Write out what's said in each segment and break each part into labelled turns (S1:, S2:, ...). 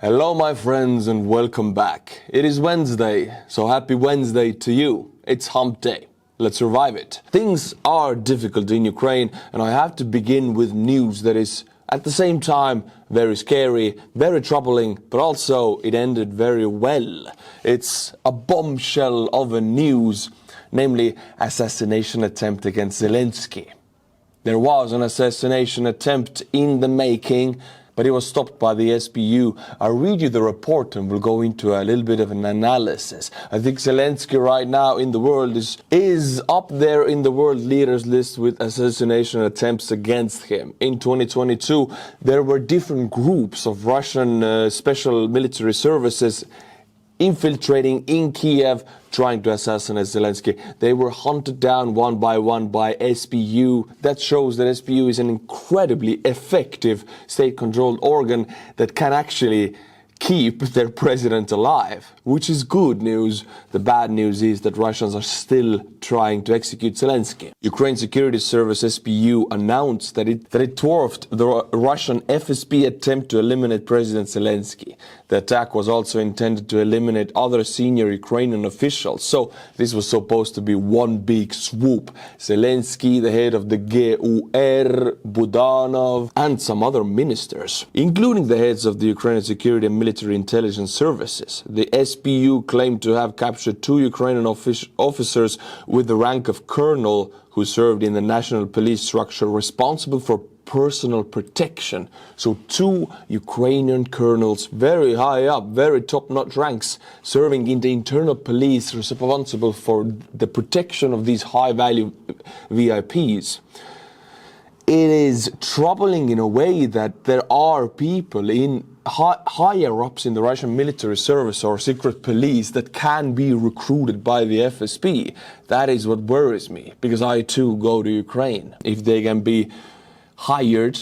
S1: Hello my friends and welcome back. It is Wednesday, so happy Wednesday to you. It's hump day. Let's survive it. Things are difficult in Ukraine and I have to begin with news that is at the same time very scary, very troubling, but also it ended very well. It's a bombshell of a news, namely assassination attempt against Zelensky. There was an assassination attempt in the making, but it was stopped by the SBU. I'll read you the report and we'll go into a little bit of an analysis. I think Zelensky right now in the world is up there in the world leaders list with assassination attempts against him. In 2022, there were different groups of Russian special military services infiltrating in Kyiv, trying to assassinate Zelensky. They were hunted down one by SBU. That shows that SBU is an incredibly effective state-controlled organ that can actually keep their president alive, which is good news. The bad news is that Russians are still trying to execute Zelensky. Ukraine Security Service SBU announced that it thwarted the Russian FSB attempt to eliminate President Zelensky. The attack was also intended to eliminate other senior Ukrainian officials. So this was supposed to be one big swoop. Zelensky, the head of the GUR, Budanov, and some other ministers, including the heads of the Ukrainian security and military intelligence services. The SBU claimed to have captured two Ukrainian officers with the rank of colonel who served in the national police structure responsible for personal protection. So two Ukrainian colonels, very high up, very top-notch ranks, serving in the internal police responsible for the protection of these high-value VIPs. It is troubling in a way that there are people in higher ups in the Russian military service or secret police that can be recruited by the FSB. That is what worries me, because I too go to Ukraine. If they can be hired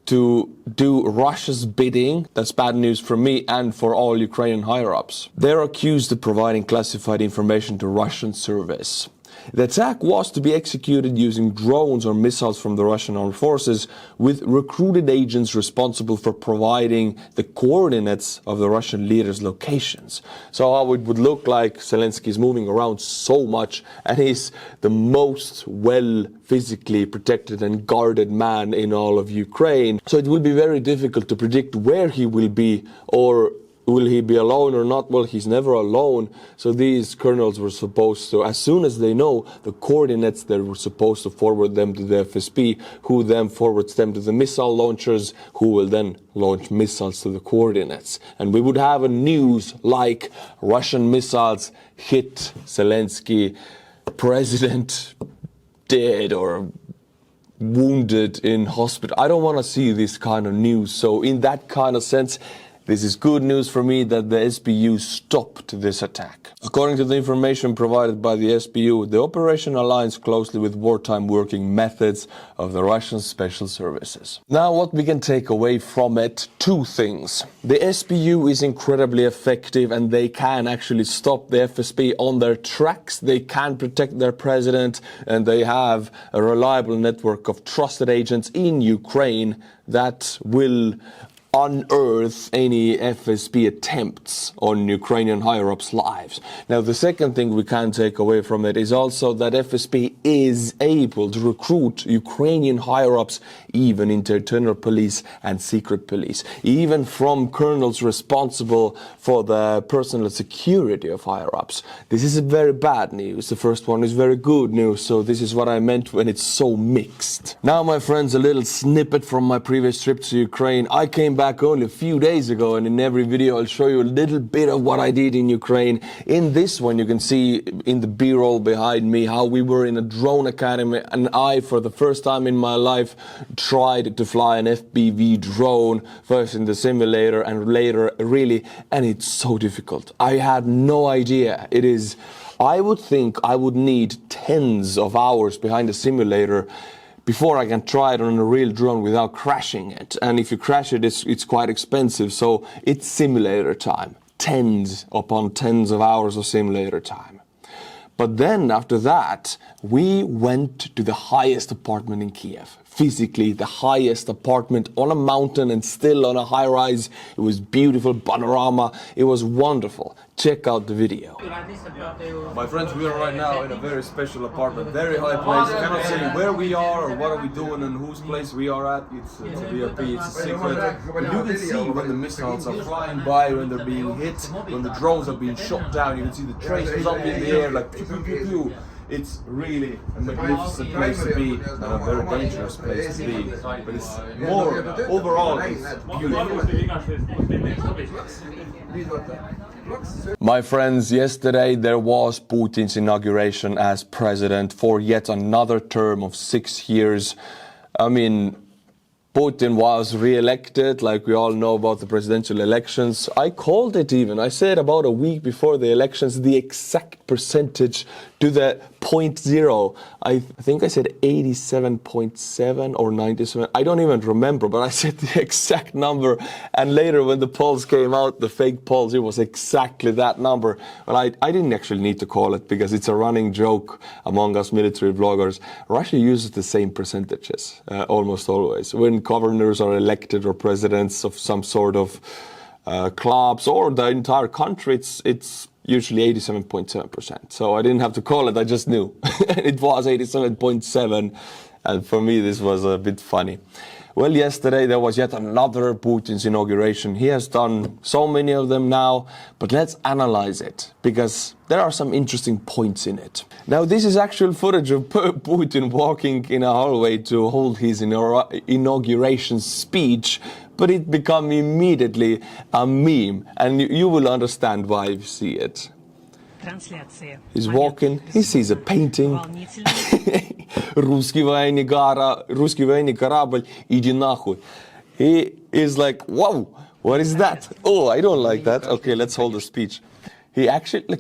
S1: to do Russia's bidding, that's bad news for me and for all Ukrainian higher-ups. They're accused of providing classified information to Russian service. The attack was to be executed using drones or missiles from the Russian armed forces, with recruited agents responsible for providing the coordinates of the Russian leaders' locations. So how it would look like Zelensky is moving around so much and he's the most well physically protected and guarded man in all of Ukraine. So it will be very difficult to predict where he will be, or will he be alone or not? Well, he's never alone. So these colonels were supposed to, as soon as they know the coordinates, they were supposed to forward them to the FSB, who then forwards them to the missile launchers, who will then launch missiles to the coordinates. And we would have a news like Russian missiles hit Zelensky, president dead or wounded in hospital. I don't want to see this kind of news. So in that kind of sense, this is good news for me that the SBU stopped this attack. According to the information provided by the SBU, the operation aligns closely with wartime working methods of the Russian special services. Now, what we can take away from it, two things. The SBU is incredibly effective and they can actually stop the FSB on their tracks. They can protect their president and they have a reliable network of trusted agents in Ukraine that will unearth any FSB attempts on Ukrainian higher-ups' lives. Now, the second thing we can take away from it is also that FSB is able to recruit Ukrainian higher-ups even into internal police and secret police, even from colonels responsible for the personal security of higher-ups. This is a very bad news. The first one is very good news, so this is what I meant when it's so mixed. Now, my friends, a little snippet from my previous trip to Ukraine. I came back only a few days ago, and in every video I'll show you a little bit of what I did in Ukraine. In this one you can see in the b-roll behind me how we were in a drone academy, and I, for the first time in my life, tried to fly an FPV drone, first in the simulator and later really, and it's so difficult. I had no idea. I would think I would need tens of hours behind a simulator before I can try it on a real drone without crashing it. And if you crash it, it's quite expensive. So it's simulator time. Tens upon tens of hours of simulator time. But then after that, we went to the highest apartment in Kyiv. physically the highest apartment on a mountain and still on a high rise. It was beautiful panorama. It was wonderful. Check out the video. My friends, we are right now in a very special apartment, very high place. I cannot say where we are or what are we doing and whose place we are at. It's a VIP, it's a secret. But you can see when the missiles are flying by, when they're being hit, when the drones are being shot down. You can see the traces up in the air like pew, pew, pew, pew. It's really a magnificent place to be and a very dangerous place to be. But it's more, overall, it's beautiful. My friends, yesterday there was Putin's inauguration as president for yet another term of 6 years. I mean, Putin was re-elected, like we all know about the presidential elections. I called it even. I said about a week before the elections the exact percentage to the 0.0. I think I said 87.7 or 97. I don't even remember, but I said the exact number. And later when the polls came out, the fake polls, it was exactly that number. But I didn't actually need to call it because it's a running joke among us military bloggers. Russia uses the same percentages almost always. When governors are elected or presidents of some sort of clubs or the entire country, it's usually 87.7%. So I didn't have to call it, I just knew. It was 87.7, and for me this was a bit funny. Well, yesterday there was yet another Putin's inauguration. He has done so many of them now, but let's analyze it, because there are some interesting points in it. Now, this is actual footage of Putin walking in a hallway to hold his inauguration speech, but it became immediately a meme, and you will understand why you see it. He's walking, he sees a painting. Русский военный корабль, иди нахуй. He is like, whoa, what is that? Oh, I don't like that. Okay, let's hold the speech. He actually,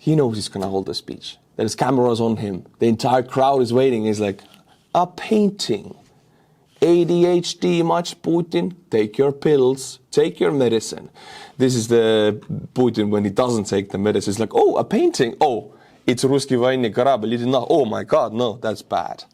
S1: he knows he's gonna hold the speech. There's cameras on him. The entire crowd is waiting. He's like, a painting. ADHD much, Putin? Take your pills, take your medicine. This is the Putin when he doesn't take the medicine. It's like, oh, a painting. Oh, it's Ruski военный корабль. Oh my God, no, that's bad.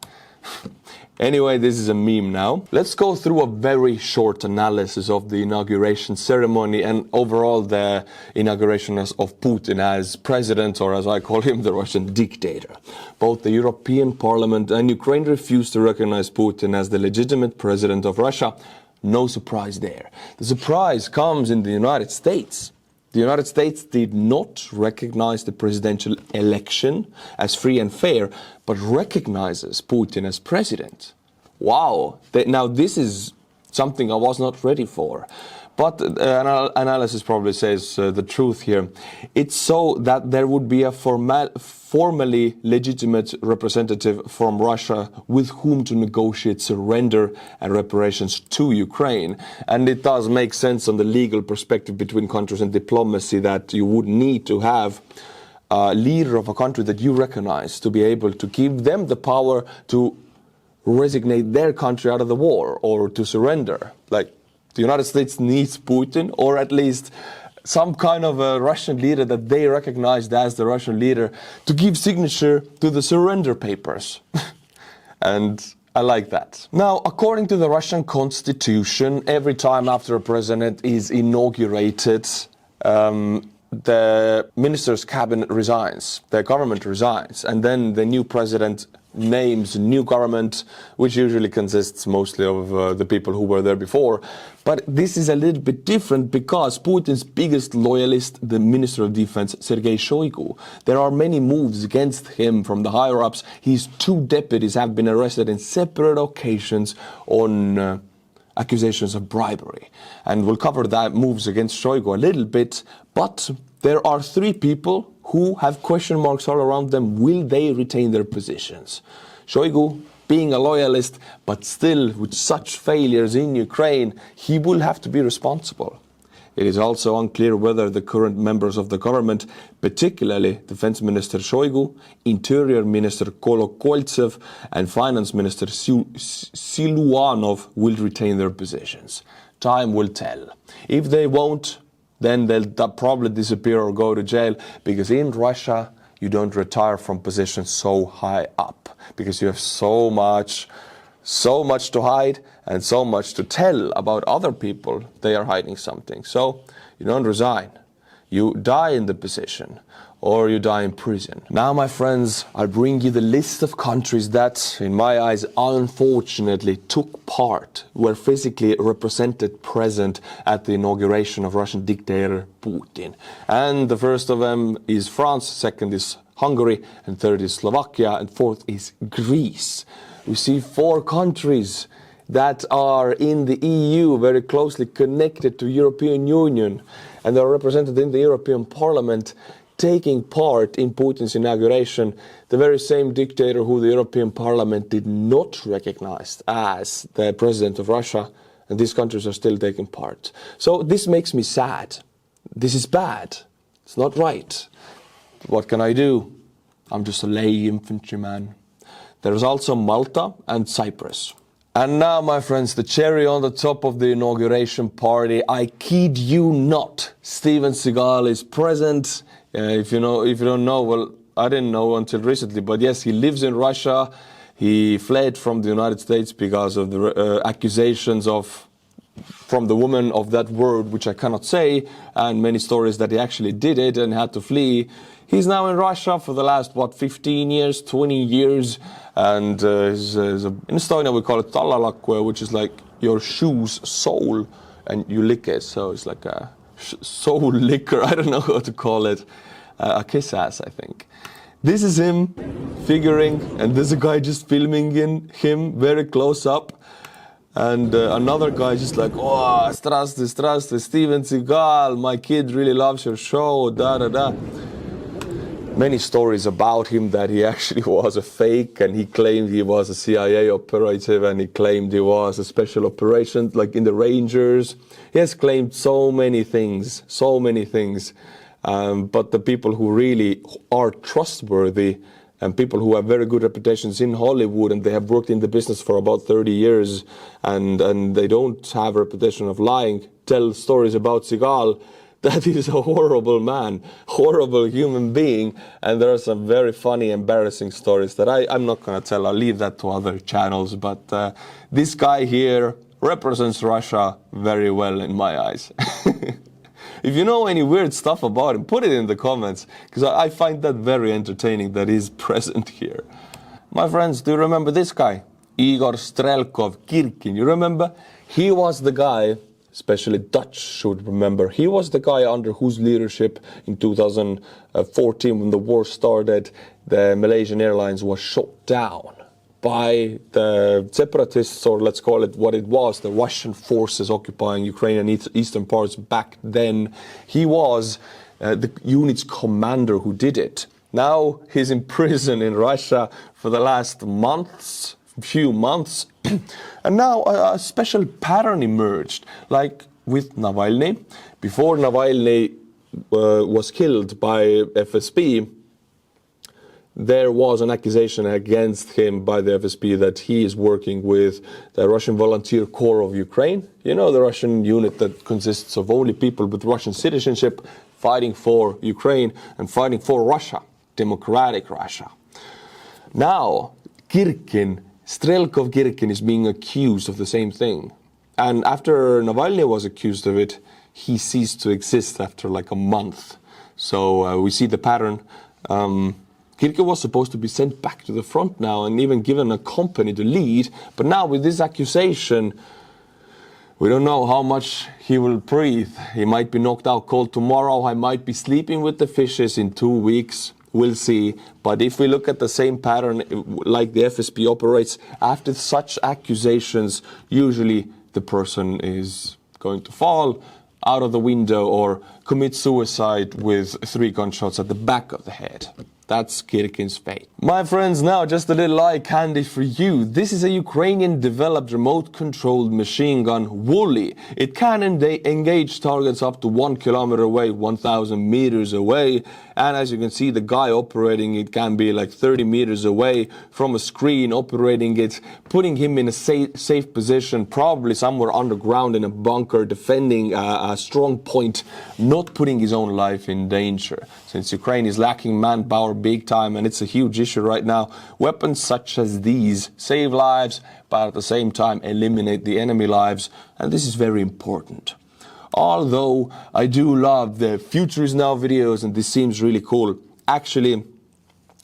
S1: Anyway, this is a meme now. Let's go through a very short analysis of the inauguration ceremony and overall the inauguration of Putin as president, or as I call him, the Russian dictator. Both the European Parliament and Ukraine refused to recognize Putin as the legitimate president of Russia. No surprise there. The surprise comes in the United States. The United States did not recognize the presidential election as free and fair, but recognizes Putin as president. Wow. Now, this is something I was not ready for. But analysis probably says the truth here. It's so that there would be a formally legitimate representative from Russia with whom to negotiate surrender and reparations to Ukraine. And it does make sense on the legal perspective between countries and diplomacy that you would need to have a leader of a country that you recognize to be able to give them the power to resignate their country out of the war or to surrender. Like, the United States needs Putin, or at least some kind of a Russian leader that they recognized as the Russian leader, to give signature to the surrender papers. And I like that. Now, according to the Russian constitution, every time after a president is inaugurated, the minister's cabinet resigns, the government resigns, and then the new president names a new government, which usually consists mostly of the people who were there before. But this is a little bit different because Putin's biggest loyalist, the Minister of Defense, Sergei Shoigu, there are many moves against him from the higher-ups. His two deputies have been arrested in separate occasions on accusations of bribery. And we'll cover that moves against Shoigu a little bit, but there are three people who have question marks all around them. Will they retain their positions? Shoigu, being a loyalist, but still with such failures in Ukraine, he will have to be responsible. It is also unclear whether the current members of the government, particularly Defense Minister Shoigu, Interior Minister Kolokoltsev, and Finance Minister Siluanov will retain their positions. Time will tell. If they won't, then they'll probably disappear or go to jail, because in Russia you don't retire from positions so high up, because you have so much So much to hide and so much to tell about other people. They are hiding something. So you don't resign. You die in the position, or you die in prison. Now, my friends, I'll bring you the list of countries that, in my eyes, unfortunately took part, were physically represented present at the inauguration of Russian dictator Putin. And the first of them is France, second is Hungary, and third is Slovakia, and fourth is Greece. We see 4 countries that are in the EU, very closely connected to European Union, and they are represented in the European Parliament, taking part in Putin's inauguration, the very same dictator who the European Parliament did not recognize as the president of Russia, and these countries are still taking part. So this makes me sad. This is bad. It's not right. What can I do? I'm just a lay infantryman. There's also Malta and Cyprus. And now, my friends, the cherry on the top of the inauguration party. I kid you not, Steven Seagal is present. If you don't know, well, I didn't know until recently, but yes, he lives in Russia. He fled from the United States because of the accusations from the woman of that word, which I cannot say, and many stories that he actually did it and had to flee. He's now in Russia for the last, 15 years, 20 years, and in Estonia we call it tallalakku, which is like your shoe's sole, and you lick it, so it's like a soul liquor, I don't know how to call it, a kiss ass, I think. This is him figuring, and there's a guy just filming him very close up. And another guy just like, oh, здравствуй, Steven Seagal, my kid really loves your show, da-da-da. Many stories about him that he actually was a fake, and he claimed he was a CIA operative, and he claimed he was a special operation, like in the Rangers. He has claimed so many things. But the people who really are trustworthy and people who have very good reputations in Hollywood, and they have worked in the business for about 30 years, and they don't have a reputation of lying, tell stories about Seagal, that he's a horrible man, horrible human being, and there are some very funny, embarrassing stories that I'm not going to tell. I'll leave that to other channels, but this guy here represents Russia very well in my eyes. If you know any weird stuff about him, put it in the comments, because I find that very entertaining that he's present here. My friends, do you remember this guy? Igor Strelkov, Kirkin, you remember? He was the guy, especially Dutch should remember, he was the guy under whose leadership in 2014, when the war started, the Malaysian Airlines was shot down by the separatists, or let's call it what it was, the Russian forces occupying Ukrainian eastern parts back then. He was the unit's commander who did it. Now he's in prison in Russia for the last few months, and now a special pattern emerged, like with Navalny. Before Navalny was killed by FSB, there was an accusation against him by the FSB that he is working with the Russian Volunteer Corps of Ukraine. You know, the Russian unit that consists of only people with Russian citizenship fighting for Ukraine and fighting for Russia, democratic Russia. Now, Strelkov Kirkin is being accused of the same thing. And after Navalny was accused of it, he ceased to exist after like a month. So we see the pattern. Kirkin was supposed to be sent back to the front now and even given a company to lead. But now with this accusation, we don't know how much he will breathe. He might be knocked out cold tomorrow. I might be sleeping with the fishes in 2 weeks. We'll see. But if we look at the same pattern like the FSB operates, after such accusations, usually the person is going to fall out of the window or commit suicide with 3 gunshots at the back of the head. That's Kirkin's fate. My friends, now just a little eye candy for you. This is a Ukrainian-developed remote-controlled machine gun, Woolly. It can engage targets up to 1 kilometer away, 1,000 meters away. And as you can see, the guy operating it can be like 30 meters away from a screen, operating it, putting him in a safe position, probably somewhere underground in a bunker, defending a strong point, not putting his own life in danger. Since Ukraine is lacking manpower, big time, and it's a huge issue right now. Weapons such as these save lives, but at the same time eliminate the enemy lives, and this is very important. Although I do love the Future is Now videos, and this seems really cool, actually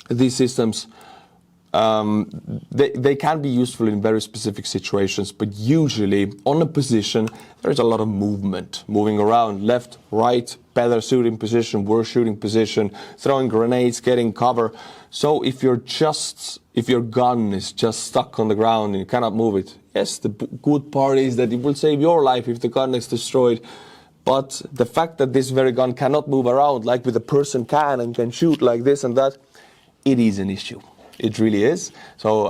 S1: these systems, they can be useful in very specific situations, but usually on a position there's a lot of movement, moving around left, right, better shooting position, worse shooting position, throwing grenades, getting cover. So if your gun is just stuck on the ground and you cannot move it, yes, the good part is that it will save your life if the gun is destroyed. But the fact that this very gun cannot move around like with a person can and can shoot like this and that, it is an issue. It really is. So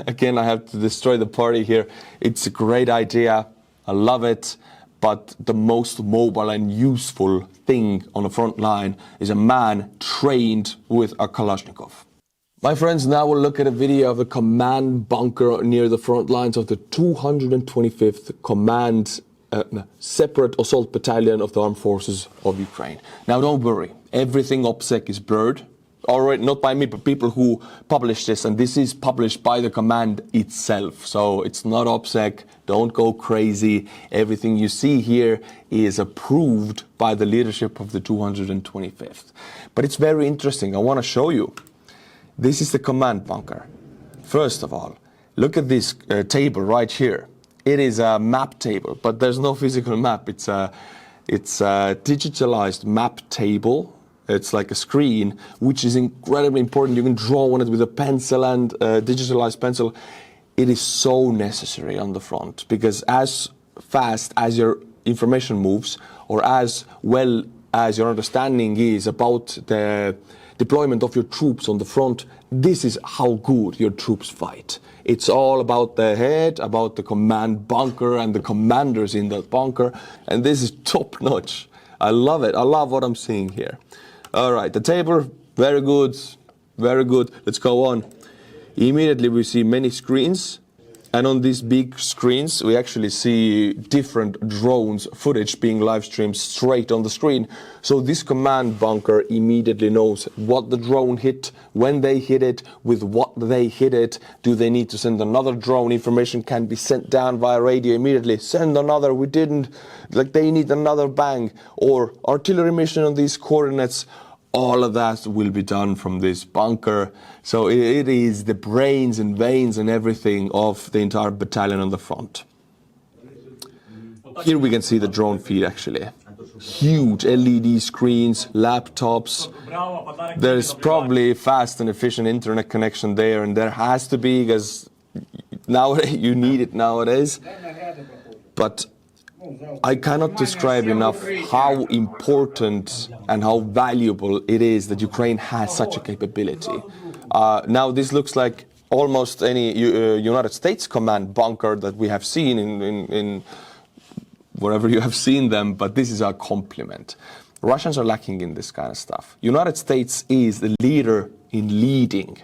S1: again, I have to destroy the party here. It's a great idea. I love it. But the most mobile and useful thing on the front line is a man trained with a Kalashnikov. My friends, now we'll look at a video of a command bunker near the front lines of the 225th Command Separate Assault Battalion of the Armed Forces of Ukraine. Now don't worry, everything OPSEC is blurred. Already, not by me, but people who published this, and this is published by the command itself. So it's not OPSEC, don't go crazy. Everything you see here is approved by the leadership of the 225th. But it's very interesting, I want to show you. This is the command bunker. First of all, look at this table right here. It is a map table, but there's no physical map. It's a digitalized map table. It's like a screen, which is incredibly important. You can draw on it with a pencil and digitalized pencil. It is so necessary on the front, because as fast as your information moves, or as well as your understanding is about the deployment of your troops on the front, this is how good your troops fight. It's all about the head, about the command bunker and the commanders in that bunker, and this is top notch. I love it. I love what I'm seeing here. All right, the table, very good, very good. Let's go on. Immediately we see many screens, and on these big screens we actually see different drones footage being live streamed straight on the screen. So this command bunker immediately knows what the drone hit, when they hit it, with what they hit it. Do they need to send another drone? Information can be sent down via radio immediately. Send another, we didn't, like they need another bang, or artillery mission on these coordinates. All of that will be done from this bunker. So it is the brains and veins and everything of the entire battalion on the front. Here we can see the drone feed actually. Huge LED screens, laptops. There's probably fast and efficient internet connection there, and there has to be, because nowadays you need it nowadays. But I cannot describe enough how important and how valuable it is that Ukraine has such a capability. Now this looks like almost any United States command bunker that we have seen in wherever you have seen them, but this is a compliment. Russians are lacking in this kind of stuff. United States is the leader in leading.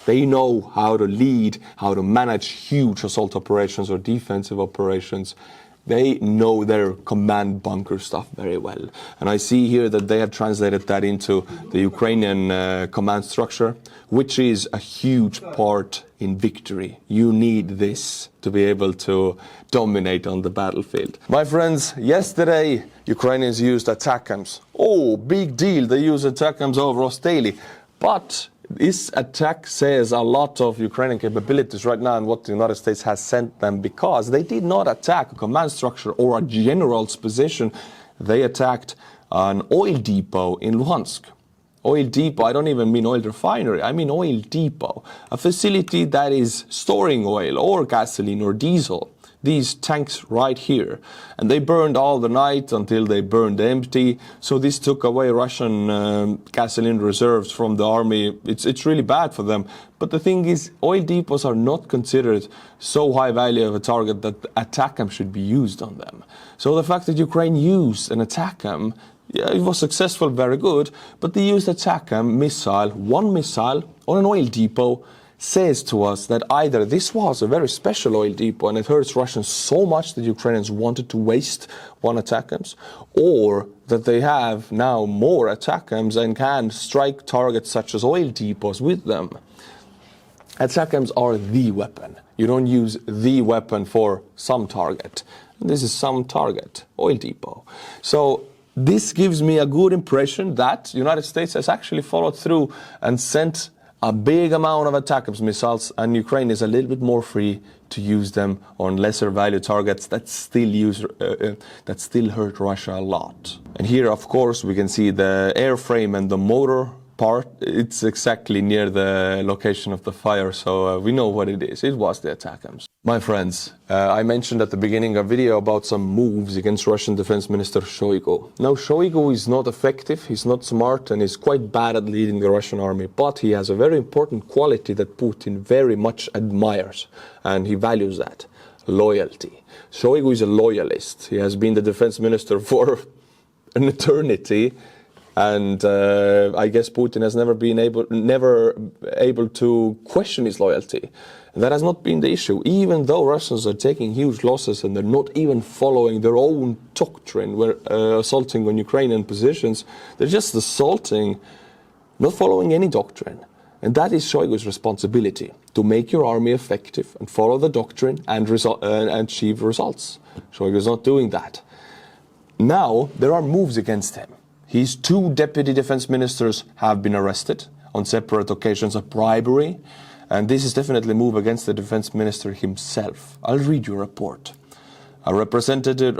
S1: They know how to lead, how to manage huge assault operations or defensive operations. They know their command bunker stuff very well. And I see here that they have translated that into the Ukrainian command structure, which is a huge part in victory. You need this to be able to dominate on the battlefield. My friends, yesterday Ukrainians used ATACMS. Oh, big deal, they use ATACMS over us daily. But this attack says a lot of Ukrainian capabilities right now and what the United States has sent them, because they did not attack a command structure or a general's position. They attacked an oil depot in Lugansk. Oil depot, I don't even mean oil refinery, I mean oil depot. A facility that is storing oil or gasoline or diesel. These tanks right here, and they burned all the night until they burned empty. So this took away Russian gasoline reserves from the army. It's really bad for them. But the thing is, oil depots are not considered so high value of a target that ATACMS should be used on them. So the fact that Ukraine used an ATACMS, yeah, it was successful, very good, but they used ATACMS missile, one missile on an oil depot, says to us that either this was a very special oil depot and it hurts Russians so much that Ukrainians wanted to waste one ATACMS, or that they have now more ATACMS and can strike targets such as oil depots with them. ATACMS are the weapon. You don't use the weapon for some target. This is some target, oil depot. So this gives me a good impression that the United States has actually followed through and sent a big amount of ATACMS missiles, and Ukraine is a little bit more free to use them on lesser value targets that still hurt Russia a lot. And here, of course, we can see the airframe and the motor part. It's exactly near the location of the fire, so we know what it is. It was the ATACMS. My friends, I mentioned at the beginning a video about some moves against Russian Defense Minister Shoigu. Now, Shoigu is not effective, he's not smart, and he's quite bad at leading the Russian army, but he has a very important quality that Putin very much admires, and he values that: loyalty. Shoigu is a loyalist. He has been the defense minister for an eternity, and I guess Putin has never been able to question his loyalty. And that has not been the issue, even though Russians are taking huge losses and they're not even following their own doctrine. We're assaulting on Ukrainian positions. They're just assaulting, not following any doctrine. And that is Shoigu's responsibility, to make your army effective and follow the doctrine and achieve results. Shoigu is not doing that. Now, there are moves against him. His two deputy defense ministers have been arrested on separate occasions of bribery, and this is definitely a move against the defense minister himself. I'll read you a report. A representative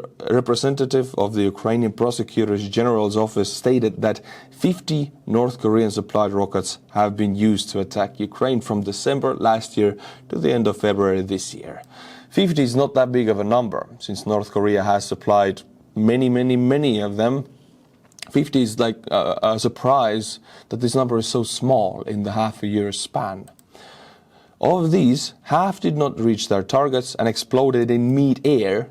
S1: of the Ukrainian Prosecutor General's office stated that 50 North Korean supplied rockets have been used to attack Ukraine from December last year to the end of February this year. 50 is not that big of a number, since North Korea has supplied many of them. 50 is like a surprise that this number is so small in the half a year span. Of these, half did not reach their targets and exploded in mid-air.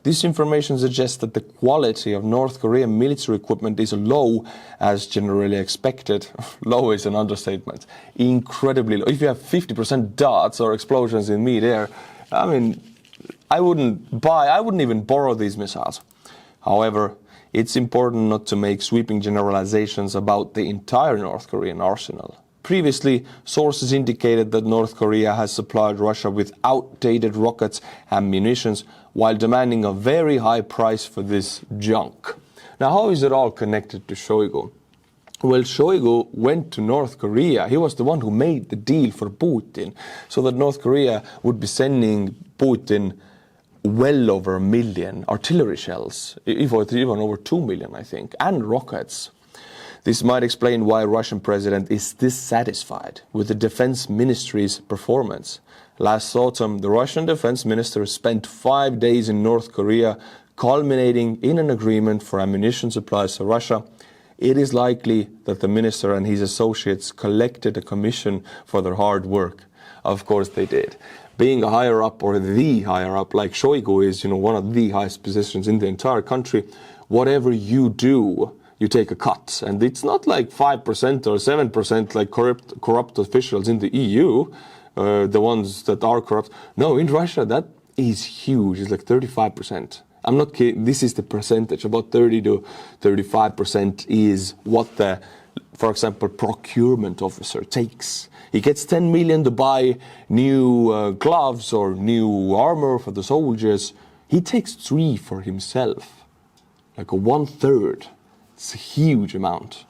S1: This information suggests that the quality of North Korean military equipment is low, as generally expected. Low is an understatement. Incredibly low. If you have 50% dots or explosions in mid-air, I mean, I wouldn't even borrow these missiles. However, it's important not to make sweeping generalizations about the entire North Korean arsenal. Previously, sources indicated that North Korea has supplied Russia with outdated rockets and munitions while demanding a very high price for this junk. Now, how is it all connected to Shoigu? Well, Shoigu went to North Korea. He was the one who made the deal for Putin, so that North Korea would be sending Putin well over 1 million artillery shells, even over 2 million, I think, and rockets. This might explain why Russian president is dissatisfied with the defense ministry's performance. Last autumn, the Russian defense minister spent 5 days in North Korea, culminating in an agreement for ammunition supplies to Russia. It is likely that the minister and his associates collected a commission for their hard work. Of course they did. Being a higher up, or the higher up, like Shoigu is, one of the highest positions in the entire country, whatever you do, you take a cut. And it's not like 5% or 7% like corrupt officials in the EU, the ones that are corrupt. No, in Russia, that is huge. It's like 35%. I'm not kidding. This is the percentage. About 30 to 35% is what the, for example, procurement officer takes. He gets 10 million to buy new gloves or new armor for the soldiers. He takes 3 for himself, like a 1/3. It's a huge amount.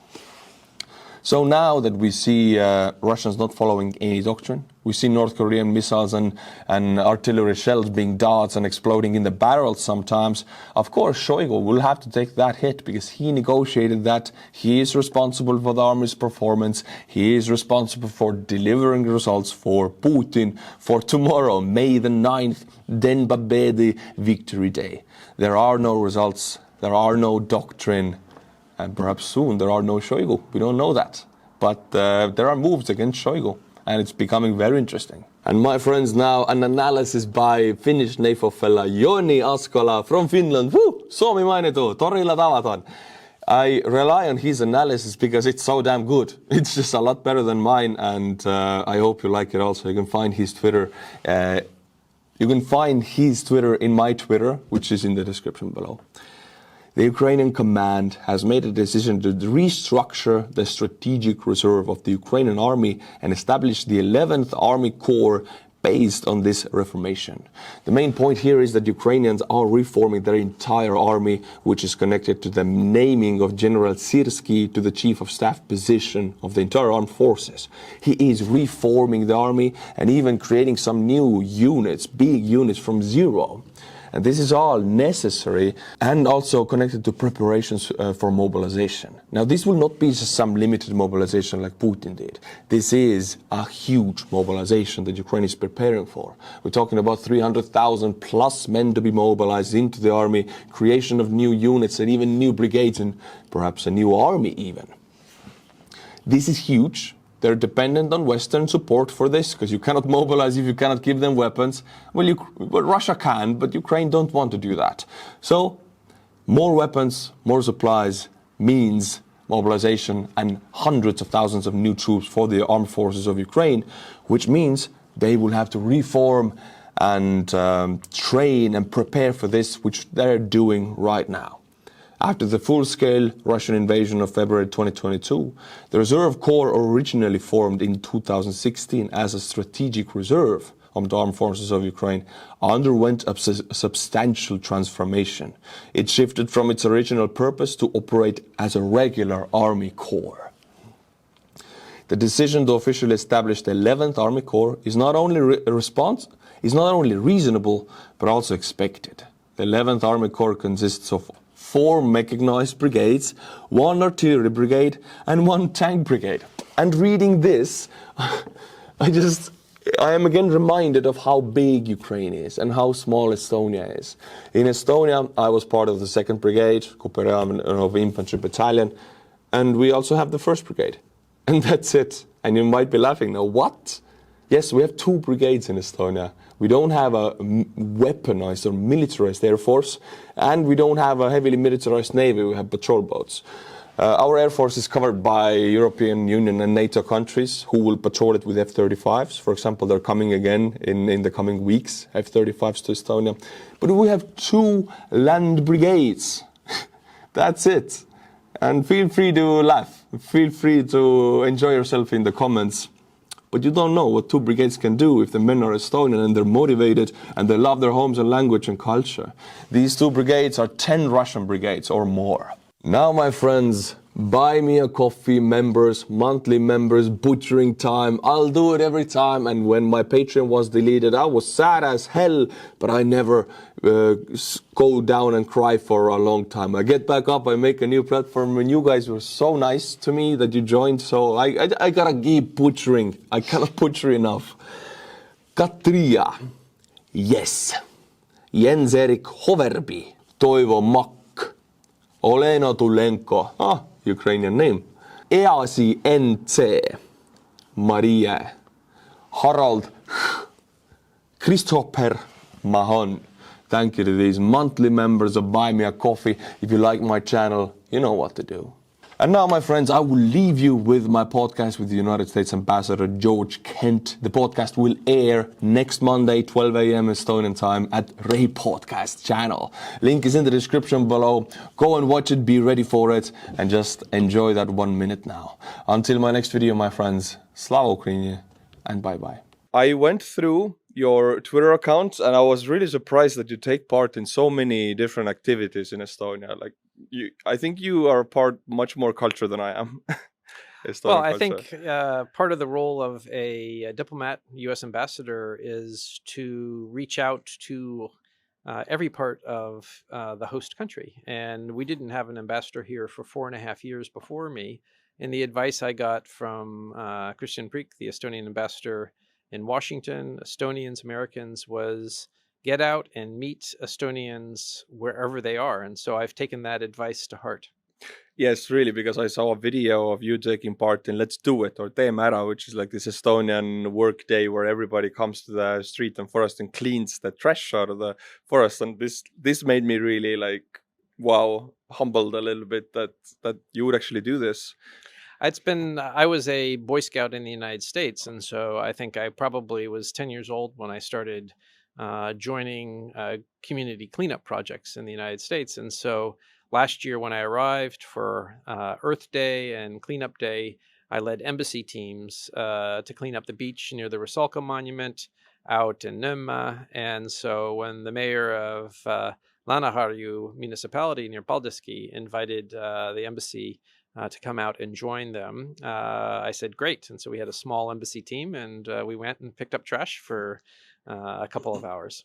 S1: So now that we see Russians not following any doctrine, we see North Korean missiles and artillery shells being darts and exploding in the barrels sometimes, of course Shoigu will have to take that hit because he negotiated that. He is responsible for the army's performance. He is responsible for delivering results for Putin for tomorrow, May the 9th, Den Babedi, Victory Day. There are no results, there are no doctrine, and perhaps soon there are no Shoigu. We don't know that. But there are moves against Shoigu, and it's becoming very interesting. And my friends, now an analysis by Finnish NAFO fella Joni Askola from Finland. Woo! Suomi mainitu, torilla tavataan. I rely on his analysis because it's so damn good. It's just a lot better than mine, and I hope you like it also. You can find his Twitter. You can find his Twitter in my Twitter, which is in the description below. The Ukrainian command has made a decision to restructure the strategic reserve of the Ukrainian army and establish the 11th Army Corps based on this reformation. The main point here is that Ukrainians are reforming their entire army, which is connected to the naming of General Syrskyi to the Chief of Staff position of the entire armed forces. He is reforming the army and even creating some new units, big units from zero. And this is all necessary and also connected to preparations for mobilization. Now, this will not be just some limited mobilization like Putin did. This is a huge mobilization that Ukraine is preparing for. We're talking about 300,000 plus men to be mobilized into the army, creation of new units and even new brigades and perhaps a new army even. This is huge. They're dependent on Western support for this, because you cannot mobilize if you cannot give them weapons. Well, Russia can, but Ukraine don't want to do that. So, more weapons, more supplies means mobilization and hundreds of thousands of new troops for the armed forces of Ukraine, which means they will have to reform and train and prepare for this, which they're doing right now. After the full-scale Russian invasion of February 2022, the Reserve Corps, originally formed in 2016 as a strategic reserve of the armed forces of Ukraine, underwent a substantial transformation. It shifted from its original purpose to operate as a regular army corps. The decision to officially establish the 11th Army Corps is not only reasonable, but also expected. The 11th Army Corps consists of 4 mechanized brigades, 1 artillery brigade, and 1 tank brigade. And reading this, I am again reminded of how big Ukraine is and how small Estonia is. In Estonia, I was part of the 2nd Brigade, of Infantry Battalion, and we also have the 1st Brigade. And that's it. And you might be laughing now, what? Yes, we have 2 brigades in Estonia. We don't have a weaponized or militarized air force, and we don't have a heavily militarized navy. We have patrol boats. Our air force is covered by European Union and NATO countries who will patrol it with F-35s. For example, they're coming again in the coming weeks, F-35s to Estonia. But we have 2 land brigades. That's it. And feel free to laugh. Feel free to enjoy yourself in the comments. But you don't know what 2 brigades can do if the men are Estonian and they're motivated and they love their homes and language and culture. These 2 brigades are 10 Russian brigades or more. Now, my friends, buy me a coffee members, monthly members, butchering time. I'll do it every time. And when my Patreon was deleted, I was sad as hell, but I never go down and cry for a long time. I get back up, I make a new platform, and you guys were so nice to me that you joined. So I gotta keep butchering. I cannot butcher enough. Katria, yes. Jens-Erik Hoverby, Toivo Makk, Olena Tulenko, Ukrainian name. Easi NC, Maria, Harald, Christopher Mahon. Thank you to these monthly members of Buy Me a Coffee. If you like my channel, you know what to do. And now, my friends, I will leave you with my podcast with the United States Ambassador George Kent. The podcast will air next Monday, 12 a.m. Estonian time at REHI Podcast channel. Link is in the description below. Go and watch it, be ready for it, and just enjoy that 1 minute now. Until my next video, my friends, Slava Ukraini, and bye-bye. I went through your Twitter account, and I was really surprised that you take part in so many different activities in Estonia. Like, I think you are much more culture than I am.
S2: Well, I think part of the role of a diplomat, U.S. ambassador, is to reach out to every part of the host country. And we didn't have an ambassador here for 4.5 years before me. And the advice I got from Christian Prick, the Estonian ambassador in Washington, Estonians, Americans, was get out and meet Estonians wherever they are. And so I've taken that advice to heart.
S1: Yes, really, because I saw a video of you taking part in Let's Do It, or Teeme Ära, which is like this Estonian work day where everybody comes to the street and forest and cleans the trash out of the forest. And this made me really like
S3: humbled a little bit that you would actually do this.
S2: I was a Boy Scout in the United States, and so I think I probably was 10 years old when I started joining community cleanup projects in the United States. And so last year when I arrived for Earth Day and Cleanup Day, I led embassy teams to clean up the beach near the Rusalka Monument out in Nymma. And so when the mayor of Lanaharju municipality near Paldiski invited the embassy to come out and join them, I said, great. And so we had a small embassy team, and we went and picked up trash for a couple of hours.